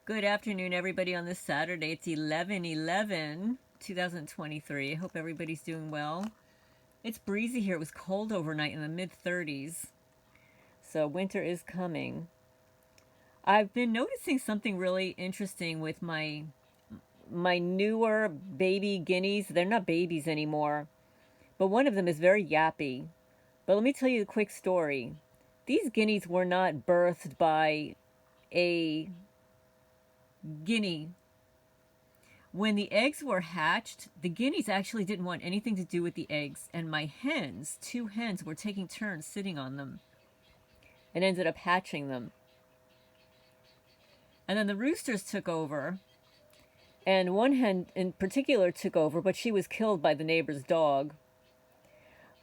Good afternoon, everybody, on this Saturday. It's 11/11/2023. I hope everybody's doing well. It's breezy here. It was cold overnight in the mid-30s. So winter is coming. I've been noticing something really interesting with my newer baby guineas. They're not babies anymore, but one of them is very yappy. But let me tell you a quick story. These guineas were not birthed by a guinea. When the eggs were hatched, the guineas actually didn't want anything to do with the eggs, and my hens, two hens, were taking turns sitting on them and ended up hatching them. And then the roosters took over, and one hen in particular took over, but she was killed by the neighbor's dog.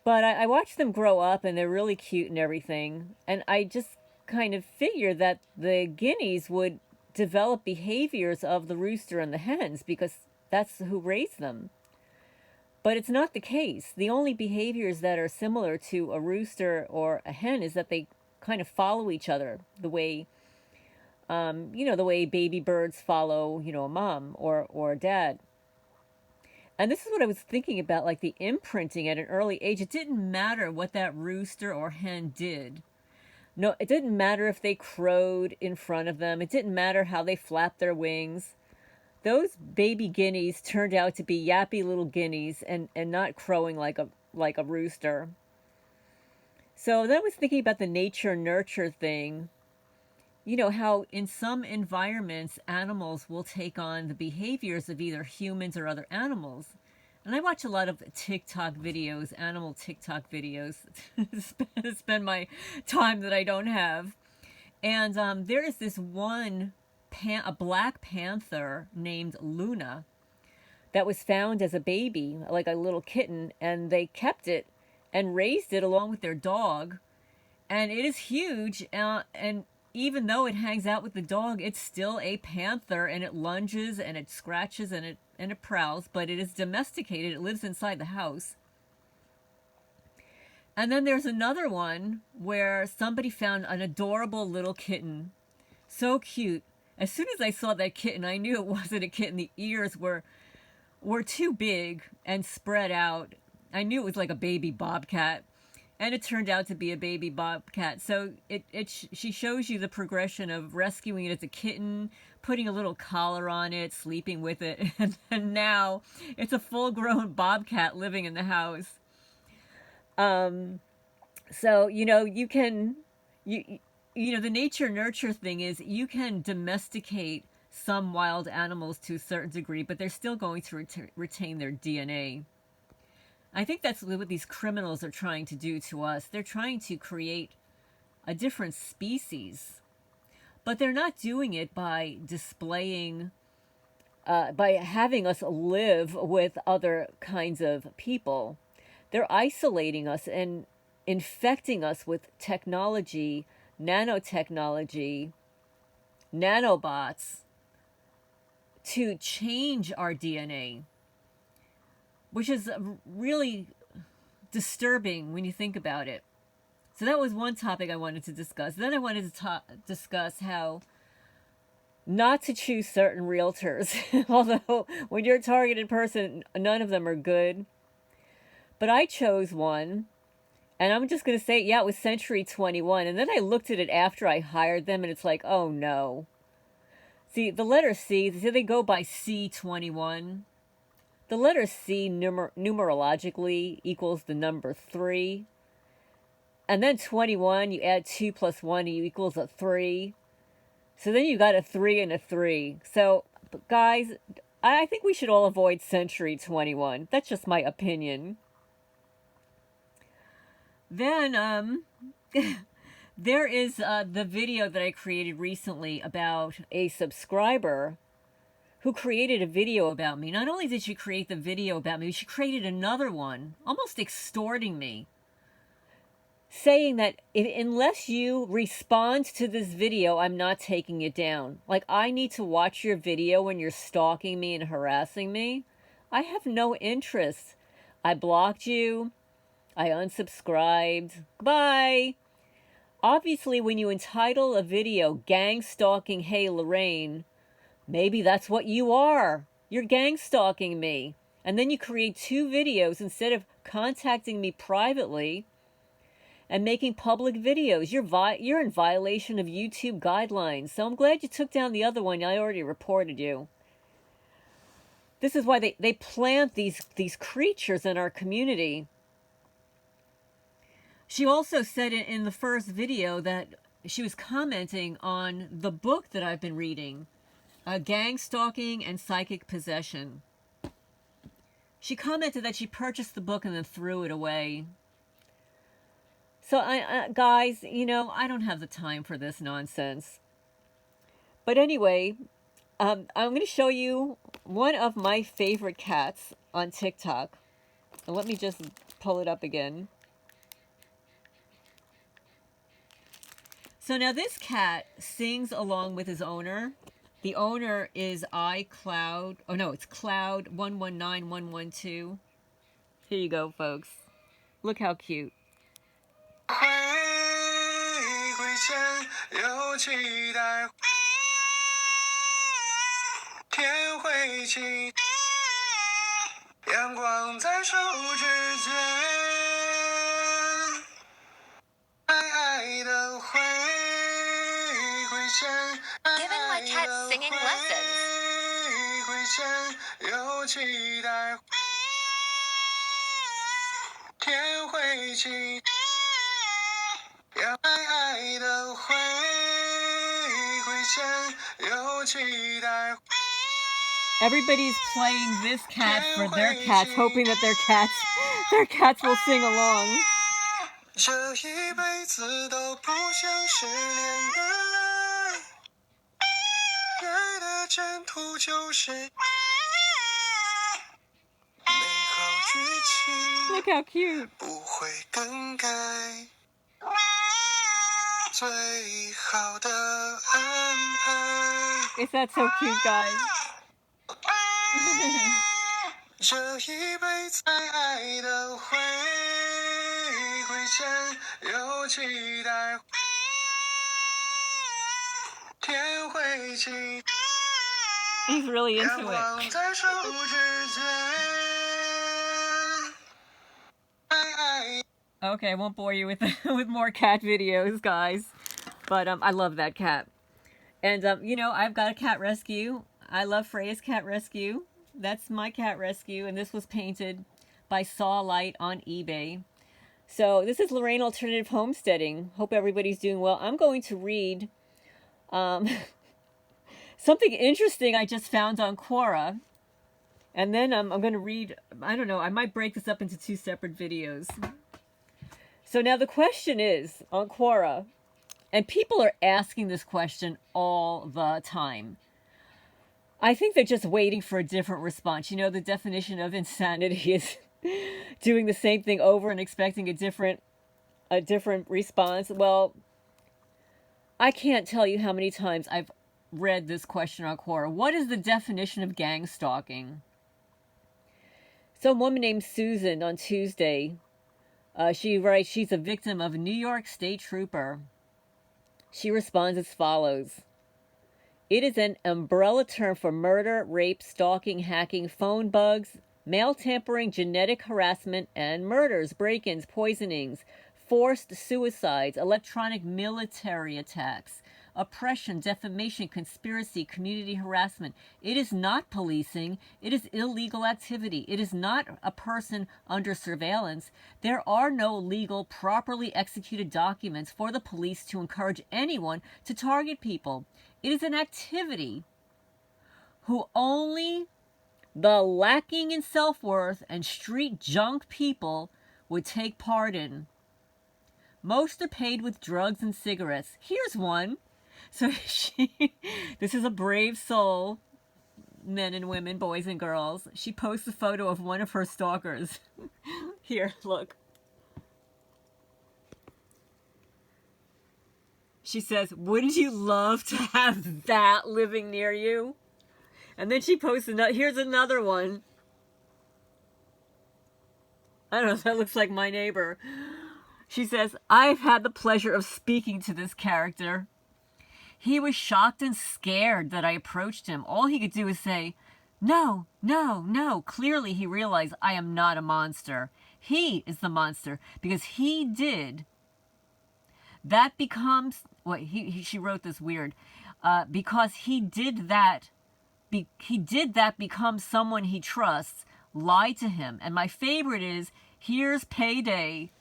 But I watched them grow up, and they're really cute and everything, and I just kind of figured that the guineas would develop behaviors of the rooster and the hens because that's who raised them. But it's not the case. The only behaviors that are similar to a rooster or a hen is that they kind of follow each other the way, the way baby birds follow, a mom or a dad. And this is what I was thinking about, like the imprinting at an early age. It didn't matter what that rooster or hen did. No, it didn't matter if they crowed in front of them. It didn't matter how they flapped their wings. Those baby guineas turned out to be yappy little guineas and not crowing like a rooster. So then I was thinking about the nature-nurture thing. You know, how in some environments, animals will take on the behaviors of either humans or other animals. And I watch a lot of TikTok videos, animal TikTok videos, to spend my time that I don't have. And there is this one, a black panther named Luna that was found as a baby, like a little kitten, and they kept it and raised it along with their dog. And it is huge, and even though it hangs out with the dog, it's still a panther, and it lunges and it scratches and it prowls, but it is domesticated. It lives inside the house. And then there's another one where somebody found an adorable little kitten. So cute. As soon as I saw that kitten, I knew it wasn't a kitten. The ears were too big and spread out. I knew it was like a baby bobcat. And it turned out to be a baby bobcat. So she shows you the progression of rescuing it as a kitten, putting a little collar on it, sleeping with it, and now it's a full-grown bobcat living in the house. So you can the nature nurture thing is you can domesticate some wild animals to a certain degree, but they're still going to retain their DNA. I think that's what these criminals are trying to do to us. They're trying to create a different species, but they're not doing it by displaying, by having us live with other kinds of people. They're isolating us and infecting us with technology, nanotechnology, nanobots to change our DNA, which is really disturbing when you think about it. So that was one topic I wanted to discuss. Then I wanted to discuss how not to choose certain realtors, although when you're a targeted person, none of them are good. But I chose one, and I'm just going to say, yeah, it was Century 21. And then I looked at it after I hired them, and it's like, oh no. See, the letter C, they go by C21. The letter C numerologically equals the number 3. And then 21, you add 2 plus 1, and you equals a 3. So then you got a 3 and a 3. So, guys, I think we should all avoid Century 21. That's just my opinion. Then, there is the video that I created recently about a subscriber who created a video about me. Not only did she create the video about me, she created another one, almost extorting me, saying that unless you respond to this video, I'm not taking it down. Like, I need to watch your video when you're stalking me and harassing me. I have no interest. I blocked you. I unsubscribed. Goodbye. Obviously, when you entitle a video, Gang Stalking Hey Lorraine, Maybe that's what you are. You're gang stalking me. And then you create 2 videos instead of contacting me privately and making public videos. You're in violation of YouTube guidelines. So I'm glad you took down the other one. I already reported you. This is why they plant these creatures in our community. She also said in the first video that she was commenting on the book that I've been reading, Gang-Stalking and Psychic Possession. She commented that she purchased the book and then threw it away. So, guys, you know, I don't have the time for this nonsense. But anyway, I'm going to show you one of my favorite cats on TikTok. And let me just pull it up again. So now this cat sings along with his owner. The owner is iCloud. Oh no, it's Cloud119112. Here you go, folks. Look how cute. 回前有期待，天会晴，阳光在手指间，爱爱的回前。Giving my cat singing lessons. 回前有期待，天会晴。 Everybody's playing this cat for their cats, hoping that their cats will sing along. 这一辈子都不想失恋的人，爱的征途就是美好剧情。Look how cute. 不会更改。 Is that so cute, guys? 这一辈子爱的回前有期待，天会晴。He's really into it. Okay, I won't bore you with with more cat videos, guys. But I love that cat. And you know, I've got a cat rescue. I love Freya's cat rescue. That's my cat rescue, and this was painted by Saulite on eBay. So this is Lorraine Alternative Homesteading. Hope everybody's doing well. I'm going to read something interesting I just found on Quora. And then I'm going to read, I don't know, I might break this up into 2 separate videos. So now the question is, on Quora, and people are asking this question all the time. I think they're just waiting for a different response. You know, the definition of insanity is doing the same thing over and expecting a different response. Well, I can't tell you how many times I've read this question on Quora. What is the definition of gang stalking? Some woman named Susan on Tuesday, she writes, she's a victim of a New York State trooper. She responds as follows. It is an umbrella term for murder, rape, stalking, hacking, phone bugs, mail tampering, genetic harassment, and murders, break-ins, poisonings, forced suicides, electronic military attacks, oppression, defamation, conspiracy, community harassment. It is not policing. It is illegal activity. It is not a person under surveillance. There are no legal, properly executed documents for the police to encourage anyone to target people. It is an activity who only the lacking in self-worth and street junk people would take part in. Most are paid with drugs and cigarettes. Here's one. So this is a brave soul, men and women, boys and girls. She posts a photo of one of her stalkers. Here, look. She says, wouldn't you love to have that living near you? And then she posts another, here's another one. I don't know if that looks like my neighbor. She says, I've had the pleasure of speaking to this character. He was shocked and scared that I approached him. All he could do was say, "No, no, no." Clearly he realized I am not a monster. He is the monster because he did. That becomes, she wrote this weird. Because he did that, become someone he trusts, lie to him. And my favorite is, here's payday.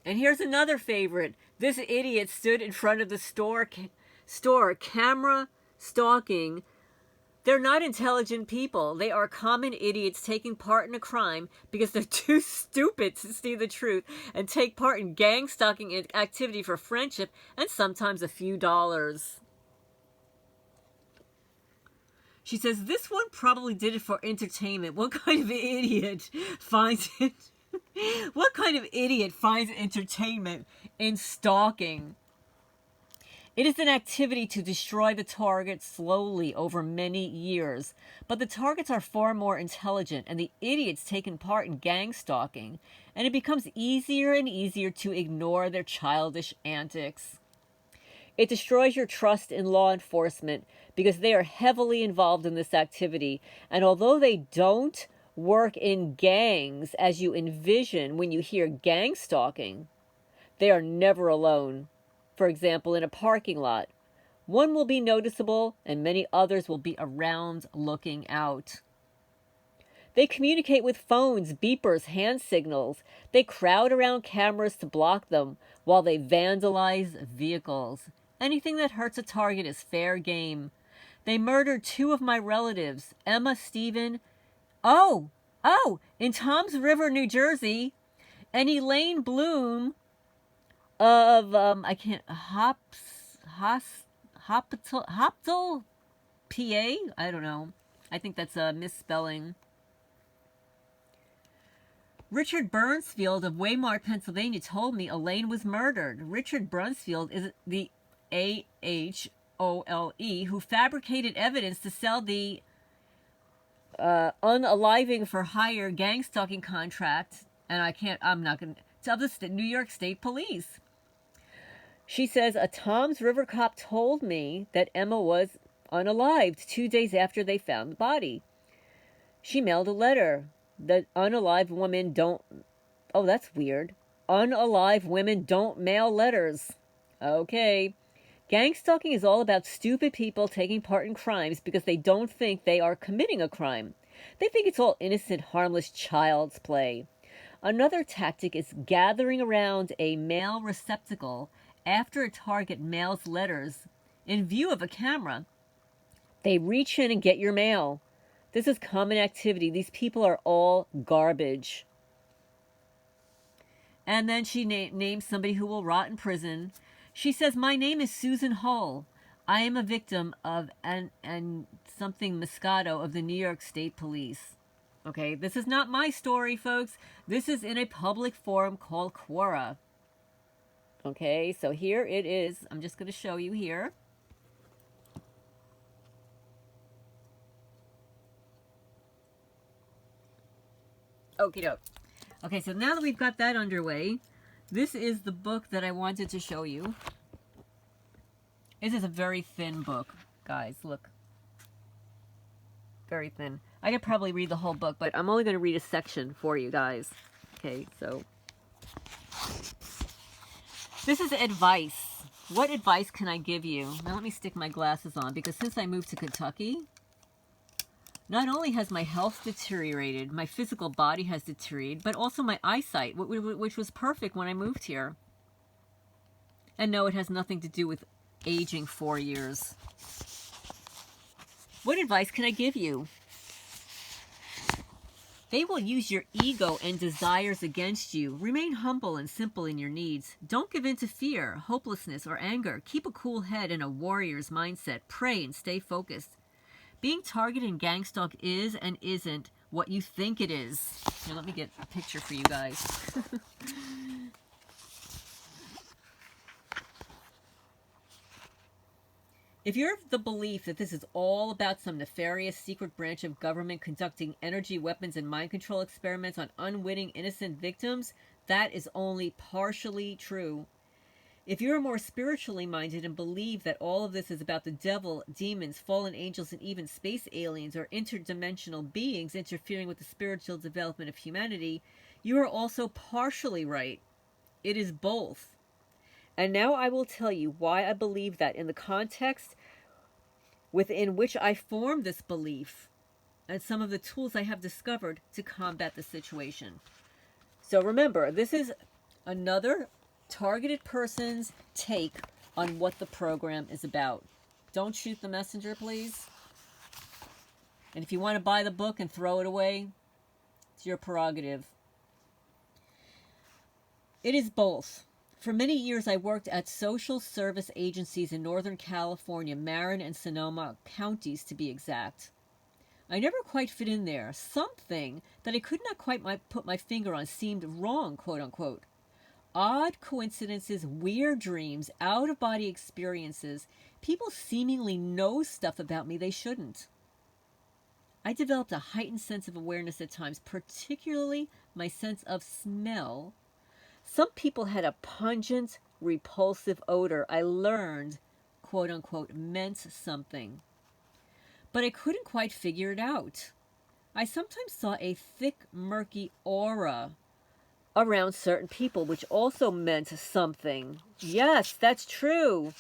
And here's another favorite. This idiot stood in front of the store camera stalking. They're not intelligent people. They are common idiots taking part in a crime because they're too stupid to see the truth and take part in gang-stalking activity for friendship and sometimes a few dollars. She says, this one probably did it for entertainment. What kind of idiot finds it? What kind of idiot finds entertainment in stalking? It is an activity to destroy the target slowly over many years, but the targets are far more intelligent and the idiots taking part in gang stalking, and it becomes easier and easier to ignore their childish antics. It destroys your trust in law enforcement because they are heavily involved in this activity, and although they don't work in gangs as you envision when you hear gang stalking, they are never alone. For example, in a parking lot, one will be noticeable and many others will be around looking out. They communicate with phones, beepers, hand signals. They crowd around cameras to block them while they vandalize vehicles. Anything that hurts a target is fair game. They murdered 2 of my relatives, Emma, Stephen, in Toms River, New Jersey, and Elaine Bloom of, Hopdale, PA? I don't know. I think that's a misspelling. Richard Burnsfield of Waymart, Pennsylvania told me Elaine was murdered. Richard Burnsfield is the AHOLE who fabricated evidence to sell the unaliving for hire gang stalking contract, and I'm not going to tell the New York State Police. She says, a Toms River cop told me that Emma was unalived 2 days after they found the body. She mailed a letter. The unalived women don't... Oh, that's weird. Unalive women don't mail letters. Okay. Gang stalking is all about stupid people taking part in crimes because they don't think they are committing a crime. They think it's all innocent, harmless child's play. Another tactic is gathering around a mail receptacle after a target mails letters in view of a camera. They reach in and get your mail. This is common activity. These people are all garbage. And then she names somebody who will rot in prison. She says, my name is Susan Hull. I am a victim of and something Moscato of the New York State Police. Okay, this is not my story, folks. This is in a public forum called Quora. Okay, so here it is. I'm just going to show you here. Okie doke. Okay, so now that we've got that underway, this is the book that I wanted to show you. This is a very thin book, guys. Look. Very thin. I could probably read the whole book, but I'm only going to read a section for you guys. Okay, so... This is advice. What advice can I give you? Now let me stick my glasses on, because since I moved to Kentucky, not only has my health deteriorated, my physical body has deteriorated, but also my eyesight, which was perfect when I moved here. And no, it has nothing to do with aging 4 years. What advice can I give you? They will use your ego and desires against you. Remain humble and simple in your needs. Don't give in to fear, hopelessness, or anger. Keep a cool head and a warrior's mindset. Pray and stay focused. Being targeted in gang stalk is and isn't what you think it is. Here, let me get a picture for you guys. If you're of the belief that this is all about some nefarious secret branch of government conducting energy, weapons, and mind control experiments on unwitting innocent victims, That is only partially true. If you are more spiritually minded and believe that all of this is about the devil, demons, fallen angels, and even space aliens or interdimensional beings interfering with the spiritual development of humanity, you are also partially right. It is both. And now I will tell you why I believe that in the context within which I formed this belief and some of the tools I have discovered to combat the situation. So remember, this is another targeted person's take on what the program is about. Don't shoot the messenger, please. And if you want to buy the book and throw it away, it's your prerogative. It is both. For many years, I worked at social service agencies in Northern California, Marin and Sonoma counties to be exact. I never quite fit in there. Something that I could not quite put my finger on seemed wrong, quote unquote. Odd coincidences, weird dreams, out-of-body experiences. People seemingly know stuff about me they shouldn't. I developed a heightened sense of awareness at times, particularly my sense of smell. Some people had a pungent, repulsive odor I learned, quote unquote, meant something. But I couldn't quite figure it out. I sometimes saw a thick, murky aura around certain people, which also meant something. Yes, that's true.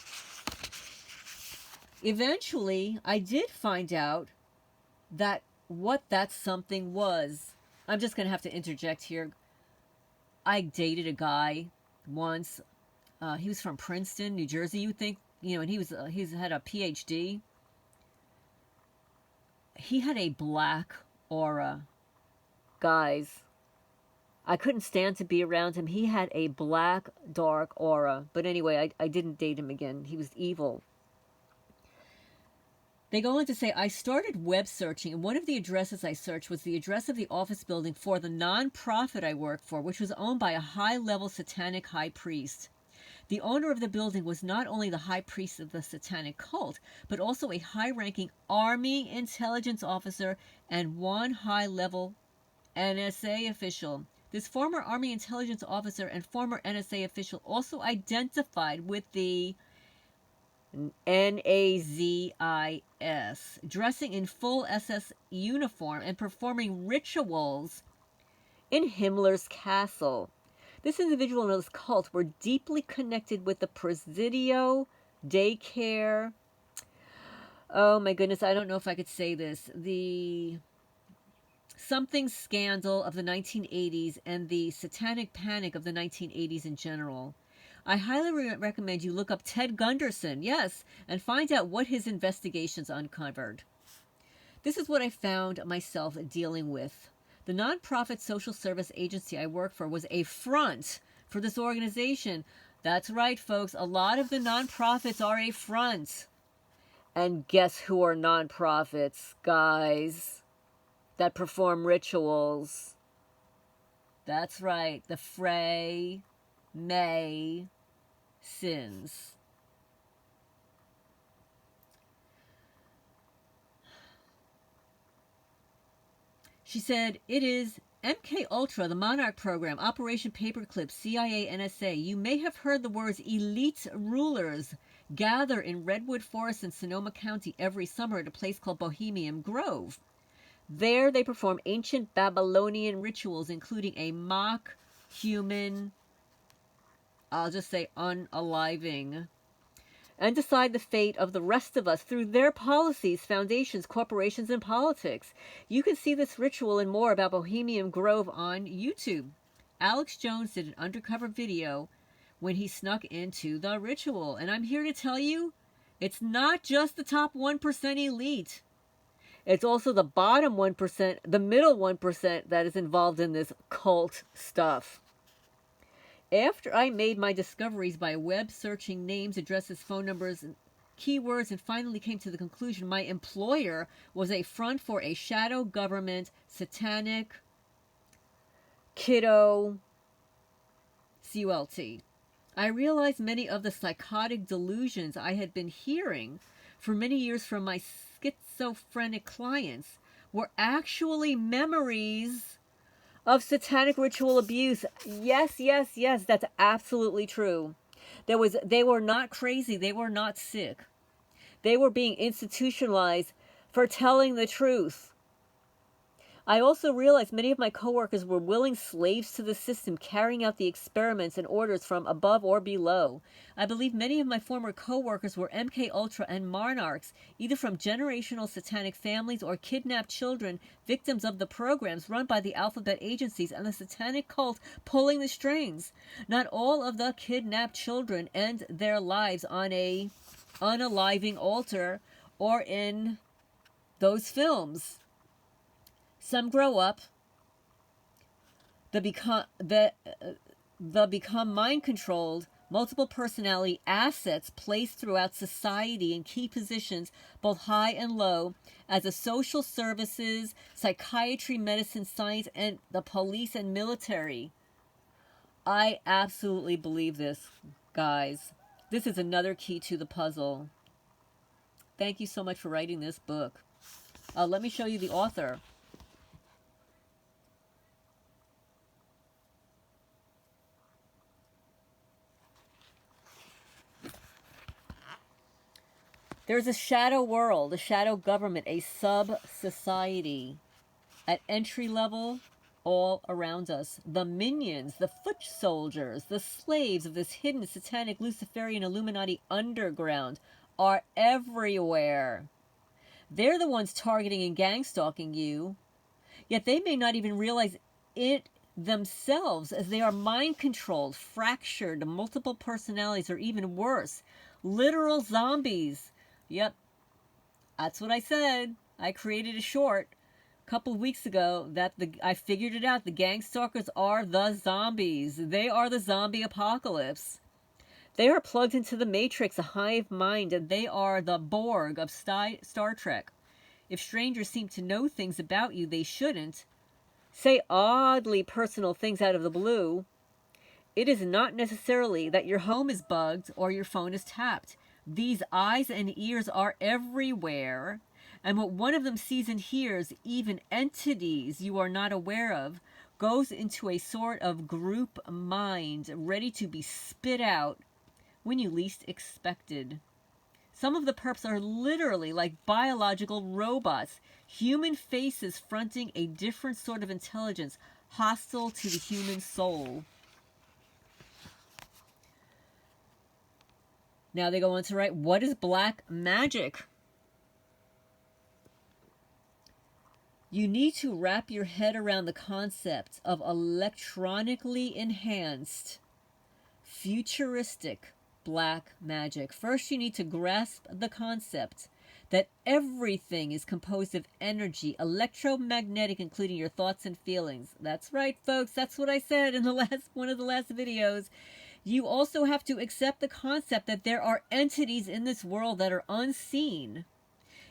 Eventually, I did find out that what that something was. I'm just going to have to interject here. I dated a guy once. He was from Princeton, New Jersey. You think, and he's had a PhD. He had a black aura. Guys, I couldn't stand to be around him. He had a black, dark aura. But anyway, I didn't date him again. He was evil. They go on to say, I started web searching, and one of the addresses I searched was the address of the office building for the nonprofit I worked for, which was owned by a high-level satanic high priest. The owner of the building was not only the high priest of the satanic cult, but also a high-ranking Army intelligence officer and one high-level NSA official. This former Army intelligence officer and former NSA official also identified with the NAZIS, dressing in full SS uniform and performing rituals in Himmler's castle. This individual and his cult were deeply connected with the Presidio, daycare. Oh my goodness, I don't know if I could say this. The something scandal of the 1980s and the satanic panic of the 1980s in general. I highly recommend you look up Ted Gunderson, yes, and find out what his investigations uncovered. This is what I found myself dealing with. The nonprofit social service agency I work for was a front for this organization. That's right, folks. A lot of the nonprofits are a front. And guess who are nonprofits, guys, that perform rituals? That's right, the Freya May sins. She said, it is MK Ultra, the Monarch program, Operation Paperclip, CIA, NSA. You may have heard the words elite rulers gather in Redwood Forest in Sonoma County every summer at a place called Bohemian Grove. There they perform ancient Babylonian rituals, including a mock human, I'll just say unaliving, and decide the fate of the rest of us through their policies, foundations, corporations, and politics. You can see this ritual and more about Bohemian Grove on YouTube. Alex Jones did an undercover video when he snuck into the ritual. And I'm here to tell you, it's not just the top 1% elite. It's also the bottom 1%, the middle 1% that is involved in this cult stuff. After I made my discoveries by web searching names, addresses, phone numbers, and keywords, and finally came to the conclusion my employer was a front for a shadow government, satanic, kiddo, CULT. I realized many of the psychotic delusions I had been hearing for many years from my schizophrenic clients were actually memories of satanic ritual abuse. Yes, yes, yes, that's absolutely true. They were not crazy, they were not sick. They were being institutionalized for telling the truth. I also realized many of my coworkers were willing slaves to the system, carrying out the experiments and orders from above or below. I believe many of my former coworkers were MK Ultra and monarchs, either from generational satanic families or kidnapped children, victims of the programs run by the alphabet agencies and the satanic cult pulling the strings. Not all of the kidnapped children end their lives on a unaliving altar or in those films. Some grow up, the become mind controlled, multiple personality assets placed throughout society in key positions, both high and low, as a social services, psychiatry, medicine, science, and the police and military. I absolutely believe this, guys. This is another key to the puzzle. Thank you so much for writing this book. Let me show you the author. There's a shadow world, a shadow government, a sub-society at entry level all around us. The minions, the foot soldiers, the slaves of this hidden satanic Luciferian Illuminati underground are everywhere. They're the ones targeting and gang-stalking you, yet they may not even realize it themselves, as they are mind-controlled, fractured, multiple personalities, or even worse, literal zombies. Yep, that's what I said. I created a short a couple of weeks ago that I figured it out. The gang stalkers are the zombies. They are the zombie apocalypse. They are plugged into the Matrix, a hive mind, and they are the Borg of Star Trek. If strangers seem to know things about you they shouldn't, say oddly personal things out of the blue, it is not necessarily that your home is bugged or your phone is tapped. These eyes and ears are everywhere, and what one of them sees and hears, even entities you are not aware of, goes into a sort of group mind, ready to be spit out when you least expected. Some of the perps are literally like biological robots, human faces fronting a different sort of intelligence, hostile to the human soul. Now they go on to write, what is black magic? You need to wrap your head around the concept of electronically enhanced, futuristic black magic. First, you need to grasp the concept that everything is composed of energy, electromagnetic, including your thoughts and feelings. That's right, folks. That's what I said in one of the last videos. You also have to accept the concept that there are entities in this world that are unseen.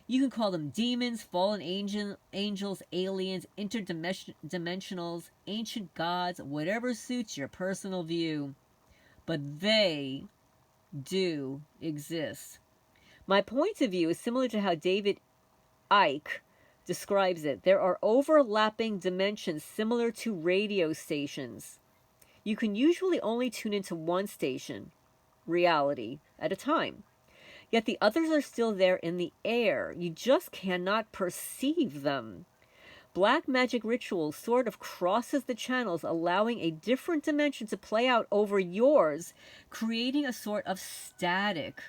You can call them demons, fallen angels, aliens, interdimensionals, ancient gods, whatever suits your personal view. But they do exist. My point of view is similar to how David Icke describes it. There are overlapping dimensions similar to radio stations. You can usually only tune into one station, reality, at a time. Yet the others are still there in the air. You just cannot perceive them. Black magic ritual sort of crosses the channels, allowing a different dimension to play out over yours, creating a sort of static.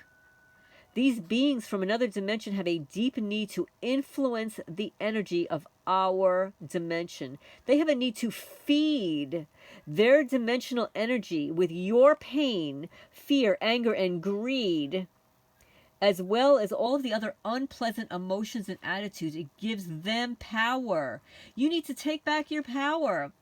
These beings from another dimension have a deep need to influence the energy of our dimension. They have a need to feed their dimensional energy with your pain, fear, anger, and greed, as well as all of the other unpleasant emotions and attitudes. It gives them power. You need to take back your power.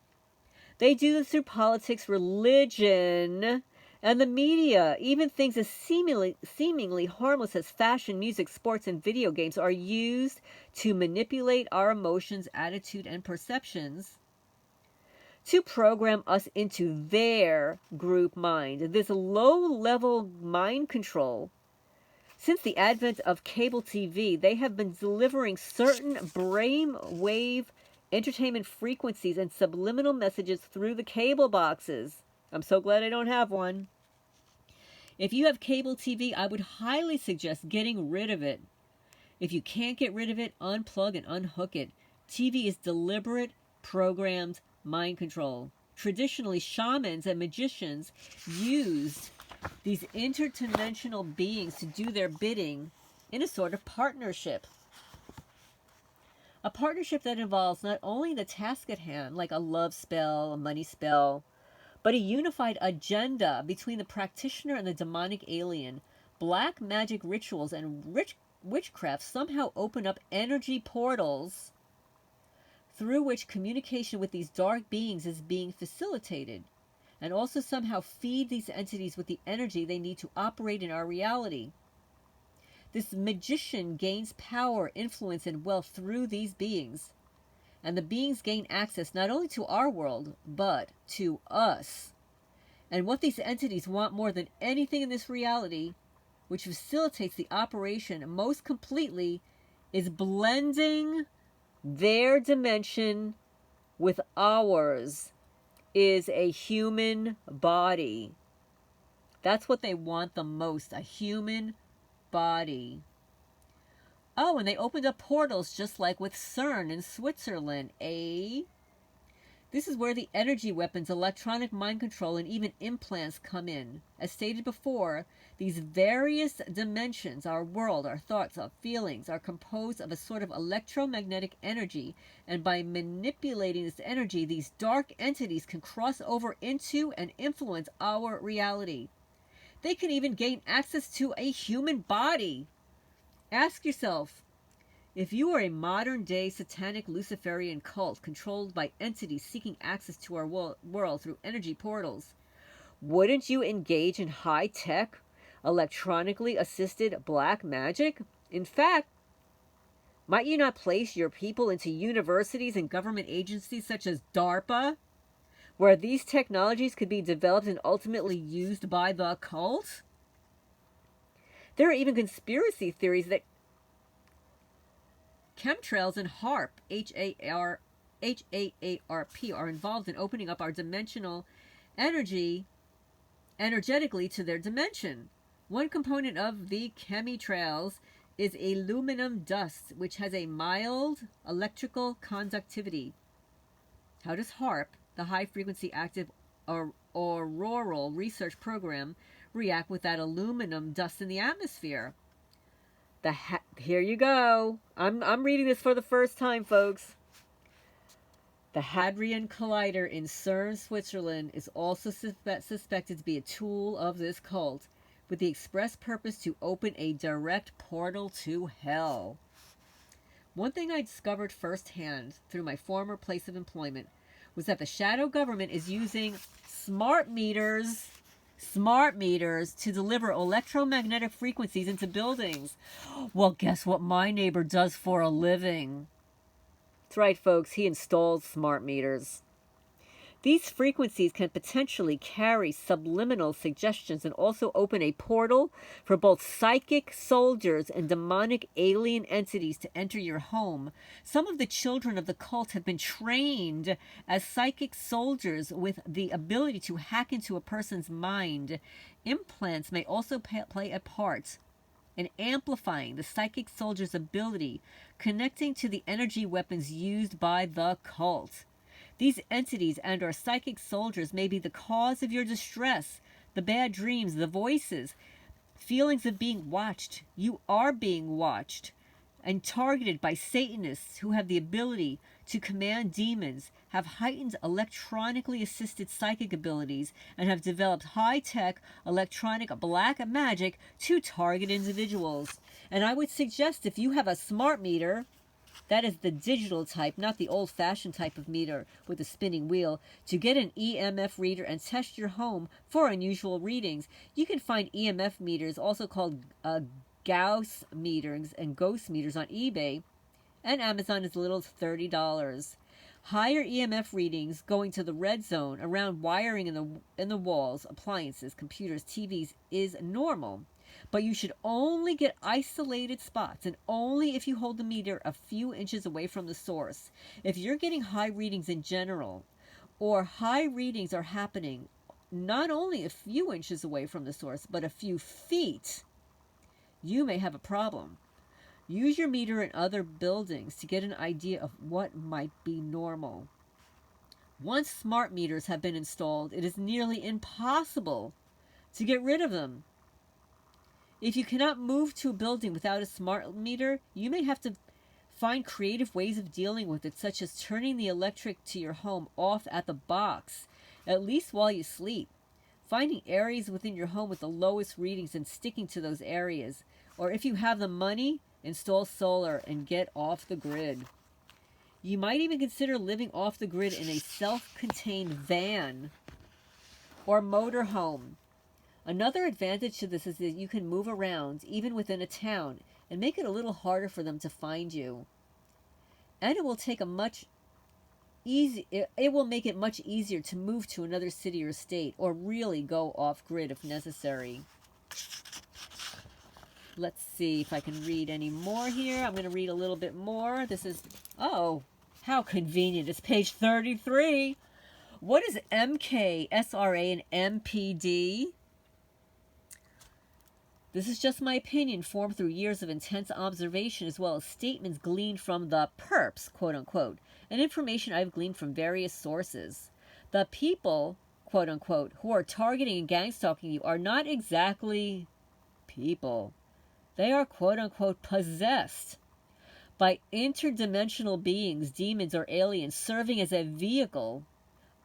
They do this through politics, religion, and the media. Even things as seemingly harmless as fashion, music, sports, and video games are used to manipulate our emotions, attitude, and perceptions to program us into their group mind. This low-level mind control. Since the advent of cable TV, they have been delivering certain brainwave entertainment frequencies, and subliminal messages through the cable boxes. I'm so glad I don't have one. If you have cable TV, I would highly suggest getting rid of it. If you can't get rid of it, unplug and unhook it. TV is deliberate, programmed mind control. Traditionally, shamans and magicians used these interdimensional beings to do their bidding in a sort of partnership. A partnership that involves not only the task at hand, like a love spell, a money spell, but a unified agenda between the practitioner and the demonic alien. Black magic rituals and witchcraft somehow open up energy portals through which communication with these dark beings is being facilitated, and also somehow feed these entities with the energy they need to operate in our reality. This magician gains power, influence, and wealth through these beings, and the beings gain access not only to our world, but to us. And what these entities want more than anything in this reality, which facilitates the operation most completely, is blending their dimension with ours, is a human body. That's what they want the most, a human body. Oh, and they opened up portals just like with CERN in Switzerland, eh? This is where the energy weapons, electronic mind control, and even implants come in. As stated before, these various dimensions, our world, our thoughts, our feelings, are composed of a sort of electromagnetic energy, and by manipulating this energy, these dark entities can cross over into and influence our reality. They can even gain access to a human body. Ask yourself, if you are a modern-day satanic Luciferian cult controlled by entities seeking access to our world through energy portals, wouldn't you engage in high-tech, electronically assisted black magic? In fact, might you not place your people into universities and government agencies such as DARPA, where these technologies could be developed and ultimately used by the cult? There are even conspiracy theories that chemtrails and HAARP, H-A-A-R-P, are involved in opening up our dimensional energetically to their dimension. One component of the chemtrails is aluminum dust, which has a mild electrical conductivity. How does HAARP, the High Frequency Active Auroral Research Program, react with that aluminum dust in the atmosphere? Here you go. I'm reading this for the first time, folks. The Hadrian Collider in CERN, Switzerland, is also suspected to be a tool of this cult, with the express purpose to open a direct portal to hell. One thing I discovered firsthand through my former place of employment was that the shadow government is using smart meters to deliver electromagnetic frequencies into buildings. Well, guess what my neighbor does for a living? That's right, folks, he installs smart meters. These frequencies can potentially carry subliminal suggestions and also open a portal for both psychic soldiers and demonic alien entities to enter your home. Some of the children of the cult have been trained as psychic soldiers with the ability to hack into a person's mind. Implants may also play a part in amplifying the psychic soldier's ability, connecting to the energy weapons used by the cult. These entities and our psychic soldiers may be the cause of your distress, the bad dreams, the voices, feelings of being watched. You are being watched and targeted by Satanists who have the ability to command demons, have heightened electronically assisted psychic abilities, and have developed high-tech electronic black magic to target individuals. And I would suggest, if you have a smart meter, that is the digital type, not the old-fashioned type of meter with a spinning wheel, to get an EMF reader and test your home for unusual readings. You can find EMF meters, also called Gauss meters and ghost meters, on eBay and Amazon, as little as $30. Higher EMF readings going to the red zone around wiring in the walls, appliances, computers, TVs is normal. But you should only get isolated spots, and only if you hold the meter a few inches away from the source. If you're getting high readings in general, or high readings are happening not only a few inches away from the source, but a few feet, you may have a problem. Use your meter in other buildings to get an idea of what might be normal. Once smart meters have been installed, it is nearly impossible to get rid of them. If you cannot move to a building without a smart meter, you may have to find creative ways of dealing with it, such as turning the electric to your home off at the box, at least while you sleep. Finding areas within your home with the lowest readings and sticking to those areas. Or if you have the money, install solar and get off the grid. You might even consider living off the grid in a self-contained van or motorhome. Another advantage to this is that you can move around, even within a town, and make it a little harder for them to find you. And it will make it much easier to move to another city or state, or really go off grid if necessary. Let's see if I can read any more here. I'm going to read a little bit more. This is, oh, how convenient. It's page 33. What is MK, SRA, and MPD? This is just my opinion, formed through years of intense observation, as well as statements gleaned from the perps, quote unquote, and information I've gleaned from various sources. The people, quote unquote, who are targeting and gang stalking you are not exactly people. They are, quote unquote, possessed by interdimensional beings, demons, or aliens, serving as a vehicle,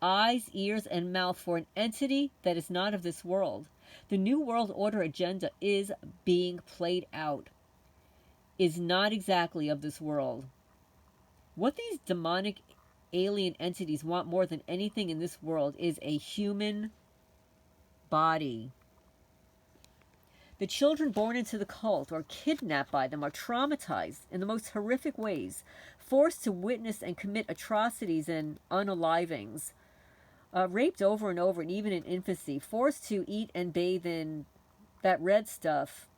eyes, ears, and mouth for an entity that is not of this world. The New World Order agenda is being played out, is not exactly of this world. What these demonic alien entities want more than anything in this world is a human body. The children born into the cult or kidnapped by them are traumatized in the most horrific ways, forced to witness and commit atrocities and unalivings. Raped over and over, and even in infancy, forced to eat and bathe in that red stuff.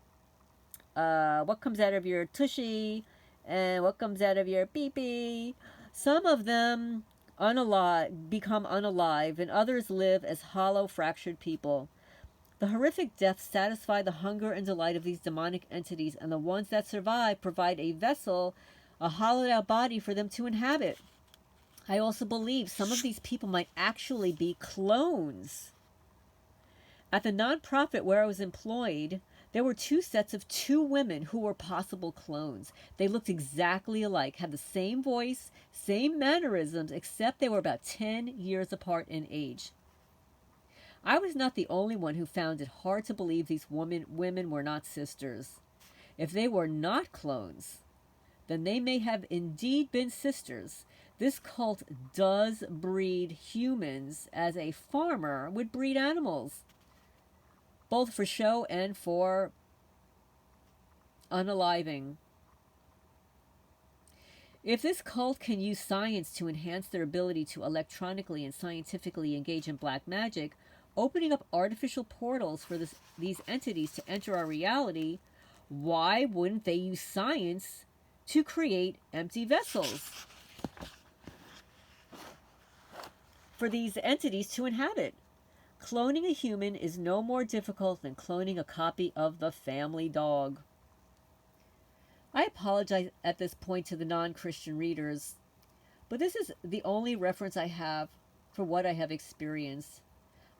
What comes out of your tushy, and what comes out of your pee-pee. Some of them become unalive, and others live as hollow, fractured people. The horrific deaths satisfy the hunger and delight of these demonic entities, and the ones that survive provide a vessel, a hollowed-out body for them to inhabit. I also believe some of these people might actually be clones. At the nonprofit where I was employed, there were 2 sets of 2 women who were possible clones. They looked exactly alike, had the same voice, same mannerisms, except they were about 10 years apart in age. I was not the only one who found it hard to believe these women were not sisters. If they were not clones, then they may have indeed been sisters. This cult does breed humans as a farmer would breed animals, both for show and for unaliving. If this cult can use science to enhance their ability to electronically and scientifically engage in black magic, opening up artificial portals for these entities to enter our reality, why wouldn't they use science to create empty vessels for these entities to inhabit? Cloning a human is no more difficult than cloning a copy of the family dog. I apologize at this point to the non-Christian readers, but this is the only reference I have for what I have experienced.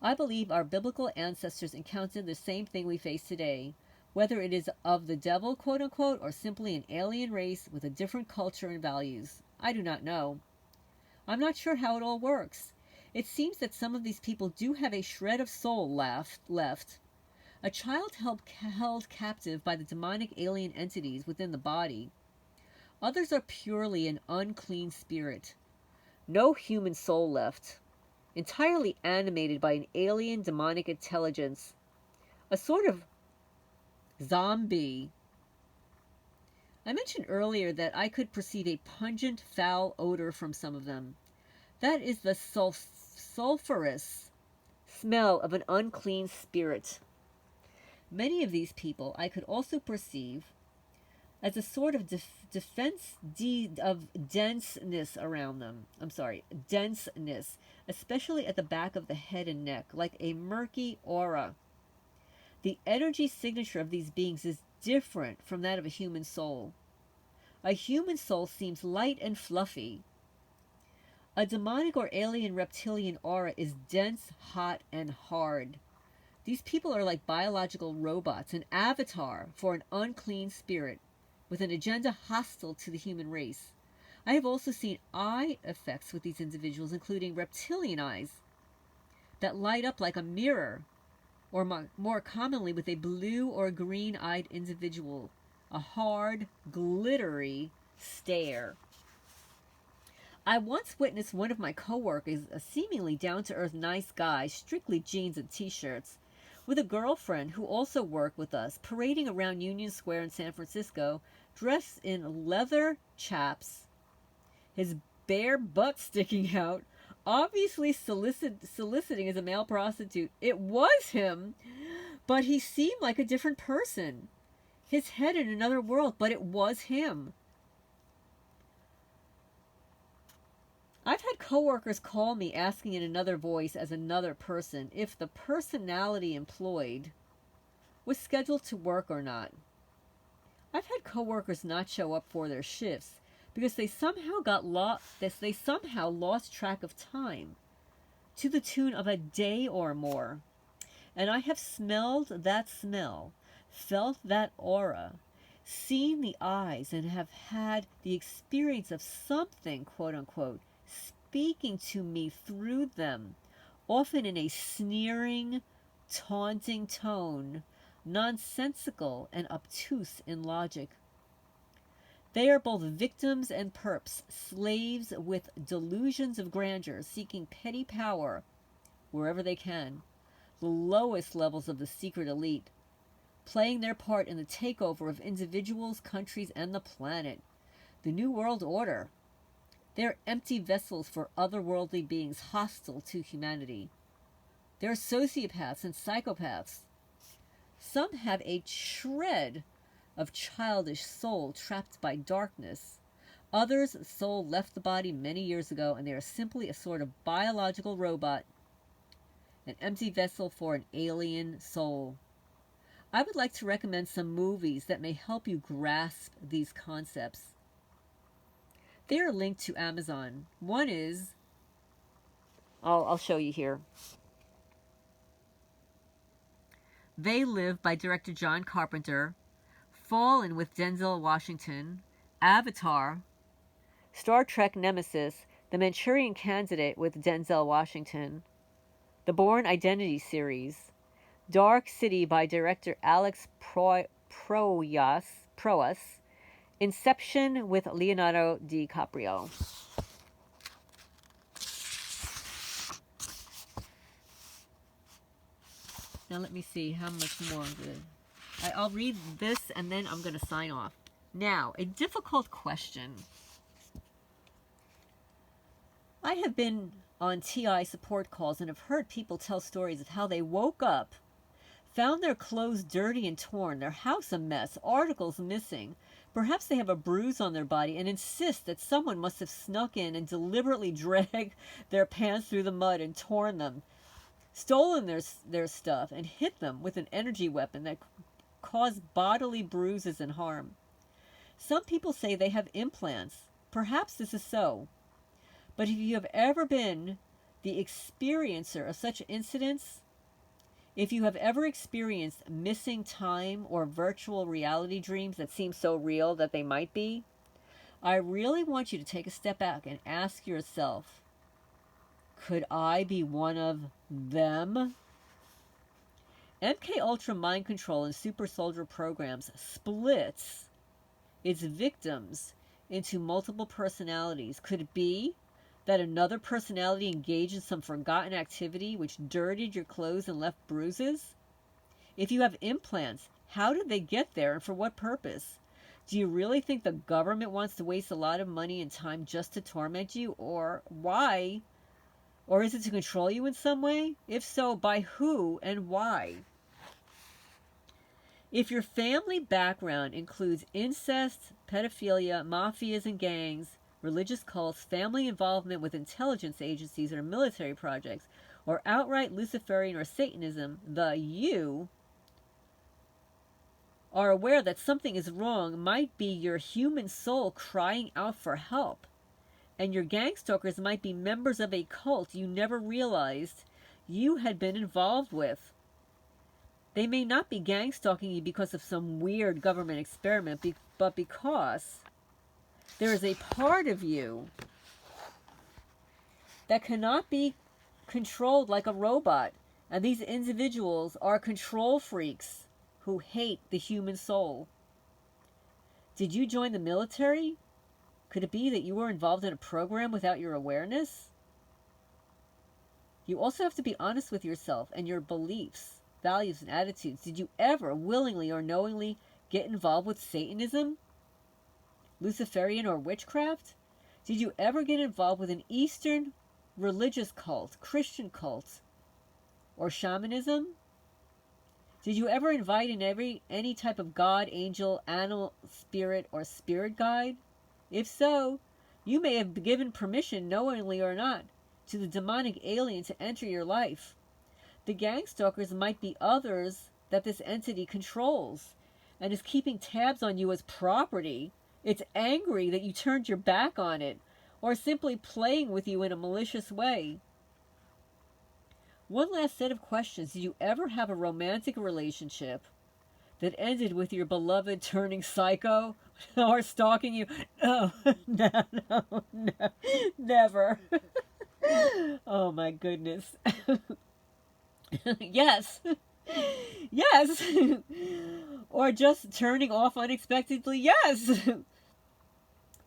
I believe our biblical ancestors encountered the same thing we face today, whether it is of the devil, quote unquote, or simply an alien race with a different culture and values. I do not know. I'm not sure how it all works. It seems that some of these people do have a shred of soul left. A child held captive by the demonic alien entities within the body. Others are purely an unclean spirit. No human soul left. Entirely animated by an alien demonic intelligence. A sort of zombie. I mentioned earlier that I could perceive a pungent, foul odor from some of them. That is the sulfurous smell of an unclean spirit. Many of these people I could also perceive as a sort of defense of denseness around them. Denseness, especially at the back of the head and neck, like a murky aura. The energy signature of these beings is different from that of a human soul. A human soul seems light and fluffy. A demonic or alien reptilian aura is dense, hot, and hard. These people are like biological robots, an avatar for an unclean spirit with an agenda hostile to the human race. I have also seen eye effects with these individuals, including reptilian eyes that light up like a mirror, or more commonly with a blue or green-eyed individual, a hard, glittery stare. I once witnessed one of my coworkers, a seemingly down-to-earth nice guy, strictly jeans and t-shirts, with a girlfriend who also worked with us, parading around Union Square in San Francisco, dressed in leather chaps, his bare butt sticking out, obviously soliciting as a male prostitute. It was him, but he seemed like a different person. His head in another world, but it was him. I've had coworkers call me asking in another voice as another person if the personality employed was scheduled to work or not. I've had coworkers not show up for their shifts because they somehow lost track of time to the tune of a day or more. And I have smelled that smell, felt that aura, seen the eyes, and have had the experience of something, quote unquote, speaking to me through them, often in a sneering, taunting tone, nonsensical and obtuse in logic. They are both victims and perps, slaves with delusions of grandeur, seeking petty power wherever they can, the lowest levels of the secret elite, playing their part in the takeover of individuals, countries, and the planet. The New World Order. They're empty vessels for otherworldly beings hostile to humanity. They're sociopaths and psychopaths. Some have a shred of childish soul trapped by darkness. Others' soul left the body many years ago, and they are simply a sort of biological robot, an empty vessel for an alien soul. I would like to recommend some movies that may help you grasp these concepts. They are linked to Amazon. One is, I'll show you here. They Live by director John Carpenter, Fallen with Denzel Washington, Avatar, Star Trek Nemesis, The Manchurian Candidate with Denzel Washington, The Bourne Identity series, Dark City by director Alex Proyas, Inception with Leonardo DiCaprio. Now let me see how much more I'm going to... I'll read this and then I'm going to sign off. Now, a difficult question. I have been on TI support calls and have heard people tell stories of how they woke up, found their clothes dirty and torn, their house a mess, articles missing. Perhaps they have a bruise on their body and insist that someone must have snuck in and deliberately dragged their pants through the mud and torn them, stolen their stuff, and hit them with an energy weapon that caused bodily bruises and harm. Some people say they have implants. Perhaps this is so. But if you have ever been the experiencer of such incidents, if you have ever experienced missing time or virtual reality dreams that seem so real that they might be, I really want you to take a step back and ask yourself, could I be one of them? MK Ultra mind control and super soldier programs splits its victims into multiple personalities. Could it be that another personality engaged in some forgotten activity which dirtied your clothes and left bruises? If you have implants, how did they get there and for what purpose? Do you really think the government wants to waste a lot of money and time just to torment you? Or why? Or is it to control you in some way? If so, by who and why? If your family background includes incest, pedophilia, mafias and gangs, religious cults, family involvement with intelligence agencies or military projects, or outright Luciferian or Satanism, you are aware that something is wrong might be your human soul crying out for help. And your gangstalkers might be members of a cult you never realized you had been involved with. They may not be gangstalking you because of some weird government experiment, but because there is a part of you that cannot be controlled like a robot. And these individuals are control freaks who hate the human soul. Did you join the military? Could it be that you were involved in a program without your awareness? You also have to be honest with yourself and your beliefs, values, and attitudes. Did you ever willingly or knowingly get involved with Satanism, Luciferian, or witchcraft? Did you ever get involved with an Eastern religious cult, Christian cult, or shamanism? Did you ever invite in any type of god, angel, animal, spirit, or spirit guide? If so, you may have given permission, knowingly or not, to the demonic alien to enter your life. The gangstalkers might be others that this entity controls and is keeping tabs on you as property. It's angry that you turned your back on it, or simply playing with you in a malicious way. One last set of questions. Did you ever have a romantic relationship that ended with your beloved turning psycho or stalking you? No, no, never. Oh my goodness. Yes. Yes. Or just turning off unexpectedly? Yes.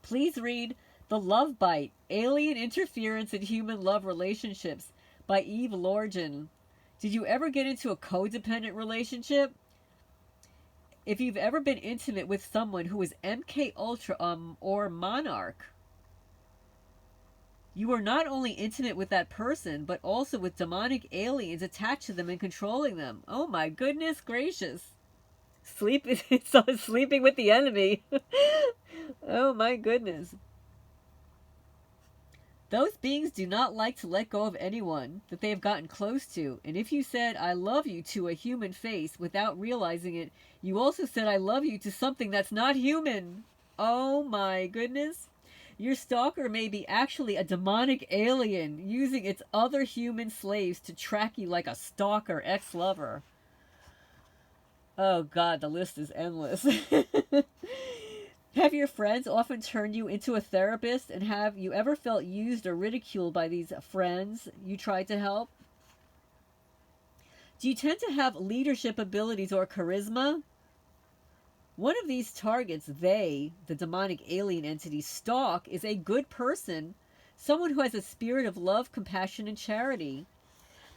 Please read The Love Bite, Alien Interference in Human Love Relationships by Eve Lorgen. Did you ever get into a codependent relationship? If you've ever been intimate with someone who is MK Ultra or Monarch, you are not only intimate with that person, but also with demonic aliens attached to them and controlling them. Oh my goodness gracious. Sleeping with the enemy. Oh my goodness. Those beings do not like to let go of anyone that they have gotten close to. And if you said, I love you to a human face without realizing it, you also said, I love you to something that's not human. Oh my goodness. Your stalker may be actually a demonic alien using its other human slaves to track you like a stalker ex-lover. Oh God, the list is endless. Have your friends often turned you into a therapist, and have you ever felt used or ridiculed by these friends you tried to help? Do you tend to have leadership abilities or charisma? One of these targets the demonic alien entity, stalk is a good person, someone who has a spirit of love, compassion, and charity.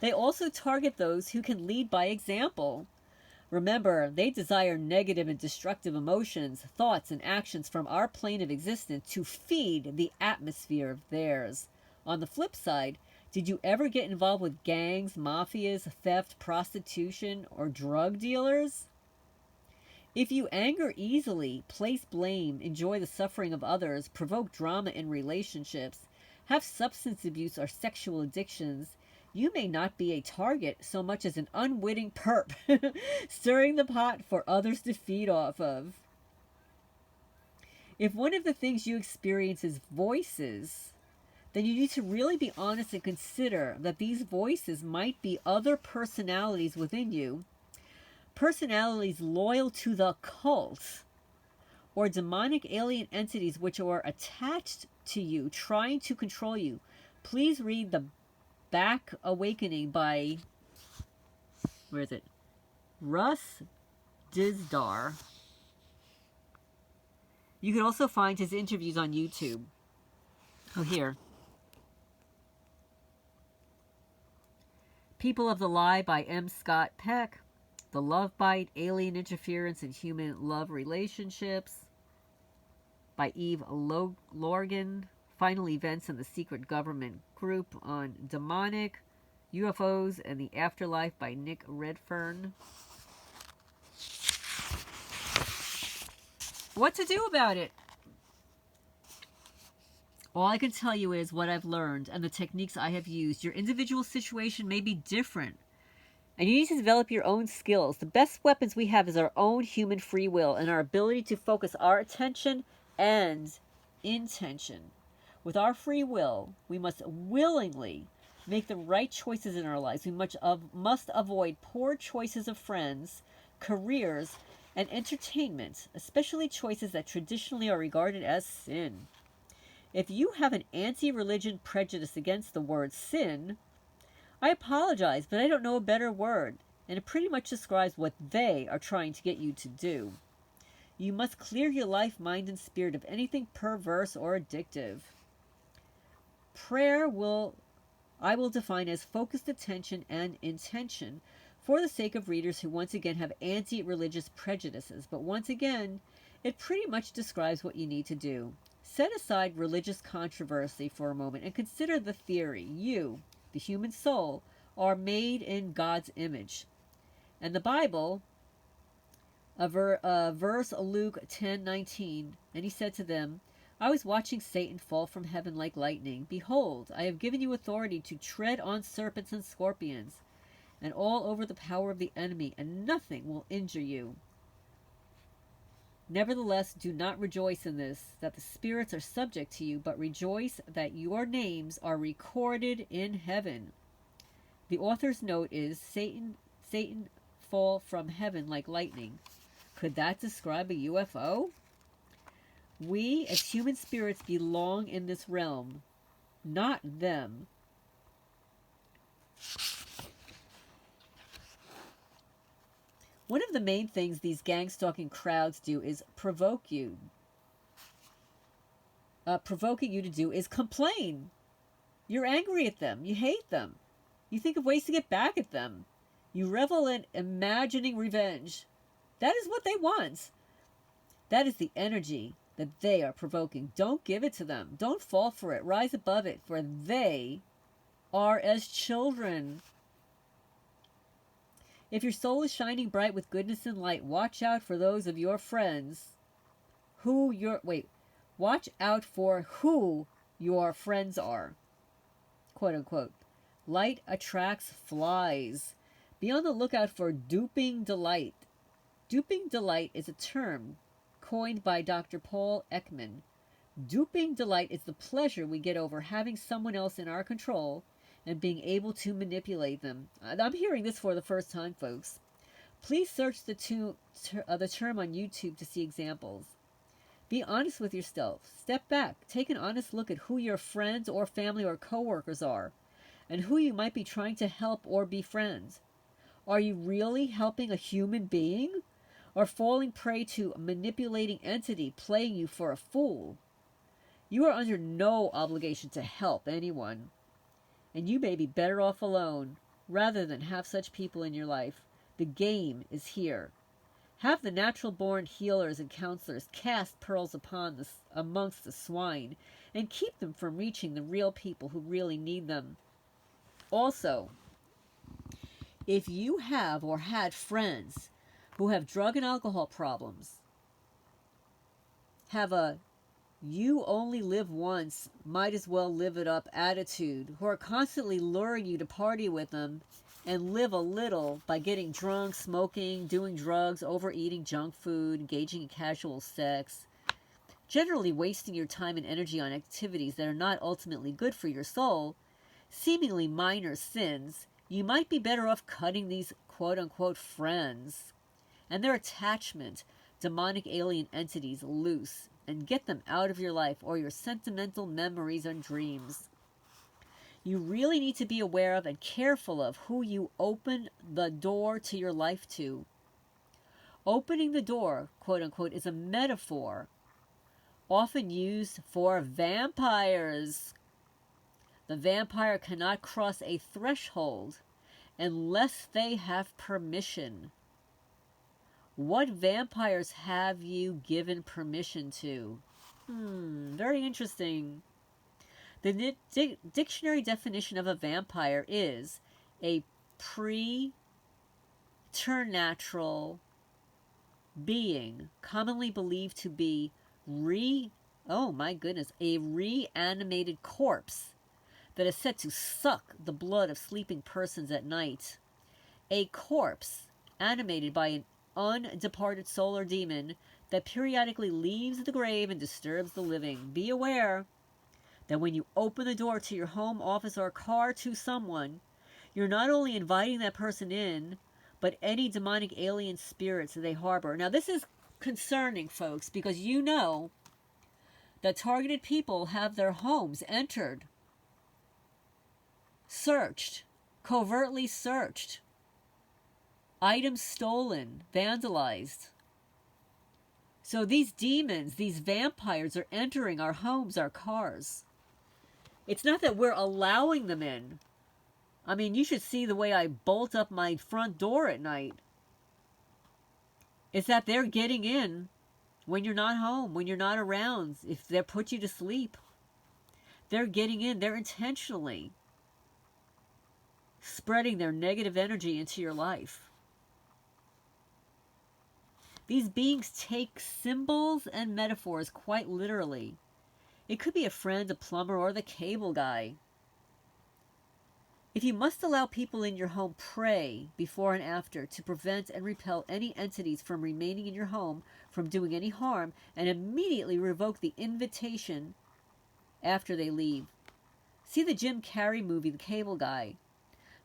They also target those who can lead by example. Remember, they desire negative and destructive emotions, thoughts, and actions from our plane of existence to feed the atmosphere of theirs. On the flip side, did you ever get involved with gangs, mafias, theft, prostitution, or drug dealers? If you anger easily, place blame, enjoy the suffering of others, provoke drama in relationships, have substance abuse or sexual addictions, you may not be a target so much as an unwitting perp, stirring the pot for others to feed off of. If one of the things you experience is voices, then you need to really be honest and consider that these voices might be other personalities within you, personalities loyal to the cult, or demonic alien entities which are attached to you, trying to control you. Please read The Back Awakening by, where is it? Russ Dizdar. You can also find his interviews on YouTube. Oh, here. People of the Lie by M. Scott Peck. The Love Bite, Alien Interference in Human Love Relationships. by Eve Lorgan. Final events in the secret government group on demonic, UFOs, and the afterlife by Nick Redfern. What to do about it? All I can tell you is what I've learned and the techniques I have used. Your individual situation may be different, and you need to develop your own skills. The best weapons we have is our own human free will and our ability to focus our attention and intention. With our free will, we must willingly make the right choices in our lives. We must avoid poor choices of friends, careers, and entertainment, especially choices that traditionally are regarded as sin. If you have an anti-religion prejudice against the word sin, I apologize, but I don't know a better word, and it pretty much describes what they are trying to get you to do. You must clear your life, mind, and spirit of anything perverse or addictive. Prayer I will define as focused attention and intention for the sake of readers who once again have anti-religious prejudices, but once again, it pretty much describes what you need to do. Set aside religious controversy for a moment and consider the theory. You, the human soul, are made in God's image. And the Bible, verse Luke 10:19, and he said to them, I was watching Satan fall from heaven like lightning. Behold, I have given you authority to tread on serpents and scorpions, and all over the power of the enemy, and nothing will injure you. Nevertheless, do not rejoice in this, that the spirits are subject to you, but rejoice that your names are recorded in heaven. The author's note is Satan fall from heaven like lightning. Could that describe a UFO? We, as human spirits, belong in this realm, not them. One of the main things these gang-stalking crowds do is provoking you to do is complain. You're angry at them. You hate them. You think of ways to get back at them. You revel in imagining revenge. That is what they want. That is the energy that they are provoking. Don't give it to them. Don't fall for it. Rise above it, for they are as children. If your soul is shining bright with goodness and light, watch out for those of your friends watch out for who your friends are. Quote unquote. Light attracts flies. Be on the lookout for duping delight. Duping delight is a term coined by Dr. Paul Ekman. Duping delight is the pleasure we get over having someone else in our control and being able to manipulate them. I'm hearing this for the first time, folks. Please search the term on YouTube to see examples. Be honest with yourself. Step back. Take an honest look at who your friends or family or coworkers are and who you might be trying to help or befriend. Are you really helping a human being or falling prey to a manipulating entity playing you for a fool? You are under no obligation to help anyone, and you may be better off alone rather than have such people in your life. The game is here. Have the natural-born healers and counselors cast pearls amongst the swine and keep them from reaching the real people who really need them. Also, if you have or had friends who have drug and alcohol problems, have a you only live once, might as well live it up attitude, who are constantly luring you to party with them and live a little by getting drunk, smoking, doing drugs, overeating junk food, engaging in casual sex, generally wasting your time and energy on activities that are not ultimately good for your soul, seemingly minor sins, you might be better off cutting these quote-unquote friends and their attachment, demonic alien entities, loose, and get them out of your life or your sentimental memories and dreams. You really need to be aware of and careful of who you open the door to your life to. Opening the door, quote unquote, is a metaphor often used for vampires. The vampire cannot cross a threshold unless they have permission. What vampires have you given permission to? Very interesting. The dictionary definition of a vampire is a preternatural being, commonly believed to be oh my goodness, a reanimated corpse that is said to suck the blood of sleeping persons at night. A corpse animated by an undeparted soul or demon that periodically leaves the grave and disturbs the living. Be aware that when you open the door to your home, office, or car to someone, you're not only inviting that person in, but any demonic alien spirits that they harbor. Now, this is concerning, folks, because you know that targeted people have their homes entered, searched, covertly searched, items stolen, vandalized. So these demons, these vampires are entering our homes, our cars. It's not that we're allowing them in. I mean, you should see the way I bolt up my front door at night. It's that they're getting in when you're not home, when you're not around, if they put you to sleep. They're getting in. They're intentionally spreading their negative energy into your life. These beings take symbols and metaphors quite literally. It could be a friend, a plumber, or the cable guy. If you must allow people in your home, pray before and after to prevent and repel any entities from remaining in your home, from doing any harm, and immediately revoke the invitation after they leave. See the Jim Carrey movie, The Cable Guy.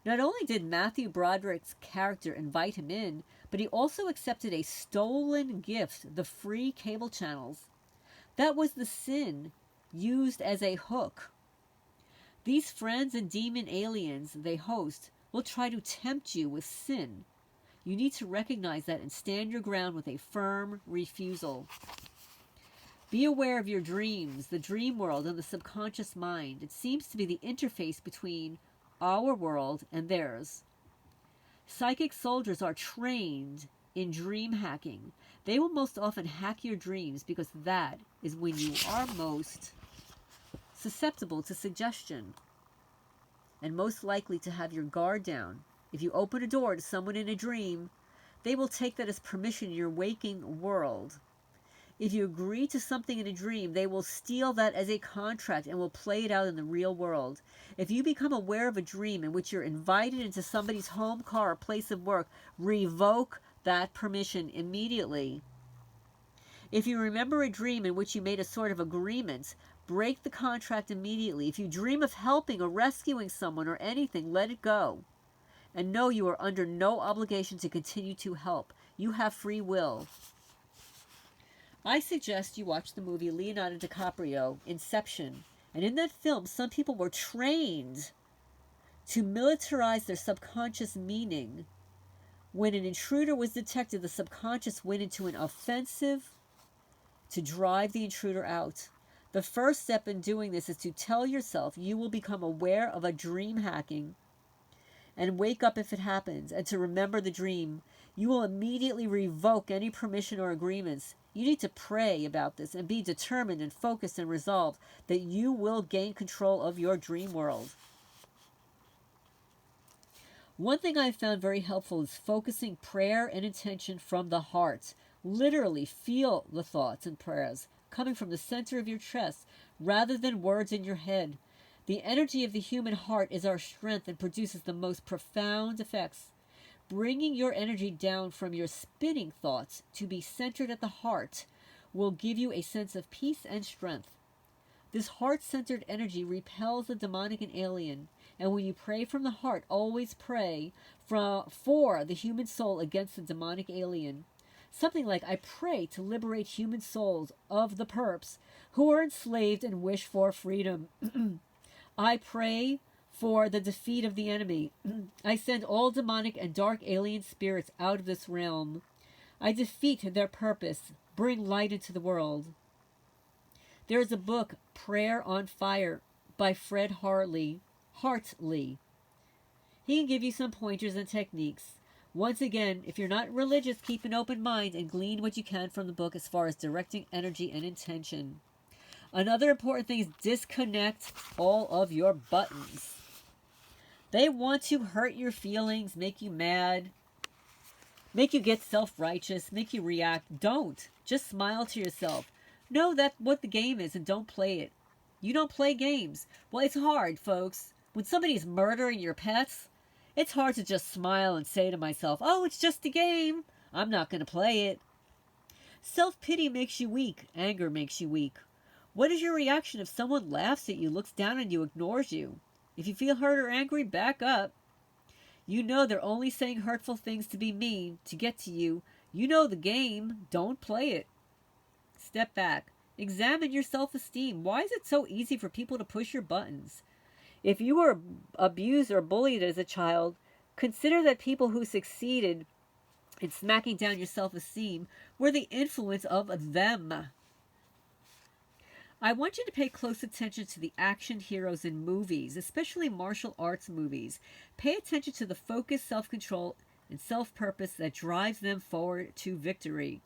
Not only did Matthew Broderick's character invite him in, but he also accepted a stolen gift, the free cable channels. That was the sin used as a hook. These friends and demon aliens they host will try to tempt you with sin. You need to recognize that and stand your ground with a firm refusal. Be aware of your dreams, the dream world, and the subconscious mind. It seems to be the interface between our world and theirs. Psychic soldiers are trained in dream hacking. They will most often hack your dreams because that is when you are most susceptible to suggestion and most likely to have your guard down. If you open a door to someone in a dream, they will take that as permission in your waking world. If you agree to something in a dream, they will steal that as a contract and will play it out in the real world. If you become aware of a dream in which you're invited into somebody's home, car, or place of work, revoke that permission immediately. If you remember a dream in which you made a sort of agreement, break the contract immediately. If you dream of helping or rescuing someone or anything, let it go. And know you are under no obligation to continue to help. You have free will. I suggest you watch the movie Leonardo DiCaprio, Inception. And in that film, some people were trained to militarize their subconscious meaning. When an intruder was detected, the subconscious went into an offensive to drive the intruder out. The first step in doing this is to tell yourself you will become aware of a dream hacking and wake up if it happens, and to remember the dream. You will immediately revoke any permission or agreements. You need to pray about this and be determined and focused and resolved that you will gain control of your dream world. One thing I've found very helpful is focusing prayer and intention from the heart. Literally feel the thoughts and prayers coming from the center of your chest rather than words in your head. The energy of the human heart is our strength and produces the most profound effects. Bringing your energy down from your spinning thoughts to be centered at the heart will give you a sense of peace and strength. This heart-centered energy repels the demonic and alien, and when you pray from the heart, always pray for the human soul against the demonic alien. Something like, I pray to liberate human souls of the perps who are enslaved and wish for freedom. I pray for the defeat of the enemy. I send all demonic and dark alien spirits out of this realm. I defeat their purpose, bring light into the world. There is a book, Prayer on Fire, by Fred Hartley. He can give you some pointers and techniques. Once again, if you're not religious, keep an open mind and glean what you can from the book as far as directing energy and intention. Another important thing is disconnect all of your buttons. They want to hurt your feelings, make you mad, make you get self-righteous, make you react. Don't. Just smile to yourself. Know that what the game is and don't play it. You don't play games. Well, it's hard, folks. When somebody's murdering your pets, it's hard to just smile and say to myself, oh, it's just a game. I'm not going to play it. Self-pity makes you weak. Anger makes you weak. What is your reaction if someone laughs at you, looks down on you, ignores you? If you feel hurt or angry, back up. You know they're only saying hurtful things to be mean, to get to you. You know the game. Don't play it. Step back. Examine your self-esteem. Why is it so easy for people to push your buttons? If you were abused or bullied as a child, consider that people who succeeded in smacking down your self-esteem were the influence of them. I want you to pay close attention to the action heroes in movies, especially martial arts movies. Pay attention to the focus, self-control, and self-purpose that drives them forward to victory.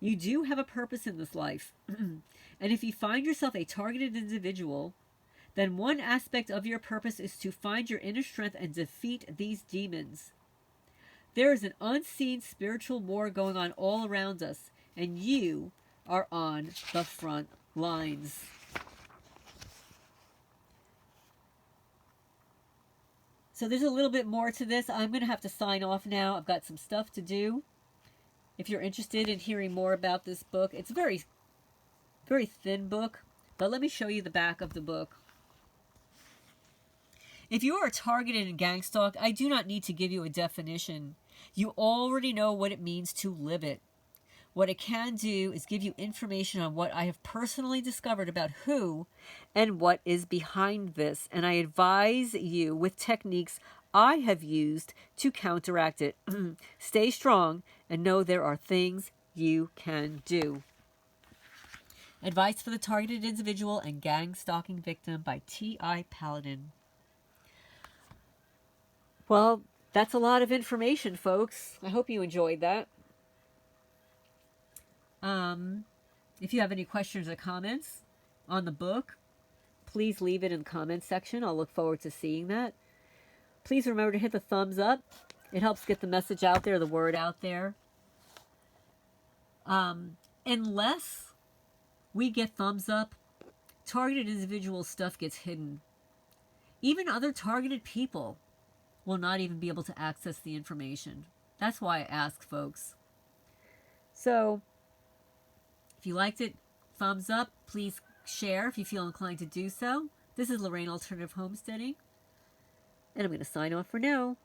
You do have a purpose in this life. And if you find yourself a targeted individual, then one aspect of your purpose is to find your inner strength and defeat these demons. There is an unseen spiritual war going on all around us, and you are on the front lines. So there's a little bit more to this. I'm going to have to sign off now. I've got some stuff to do. If you're interested in hearing more about this book, it's a very, very thin book, but let me show you the back of the book. If you are targeted in Gangstalk, I do not need to give you a definition. You already know what it means to live it. What it can do is give you information on what I have personally discovered about who and what is behind this. And I advise you with techniques I have used to counteract it. Stay strong and know there are things you can do. Advice for the Targeted Individual and Gang-Stalking Victim by T.I. Paladin. Well, that's a lot of information, folks. I hope you enjoyed that. If you have any questions or comments on the book, please leave it in the comments section. I'll look forward to seeing that. Please remember to hit the thumbs up. It helps get the message out there, the word out there. Unless we get thumbs up, targeted individual stuff gets hidden. Even other targeted people will not even be able to access the information. That's why I ask, folks. So, if you liked it, thumbs up. Please share if you feel inclined to do so. This is Lorraine Alternative Homesteading, and I'm going to sign off for now.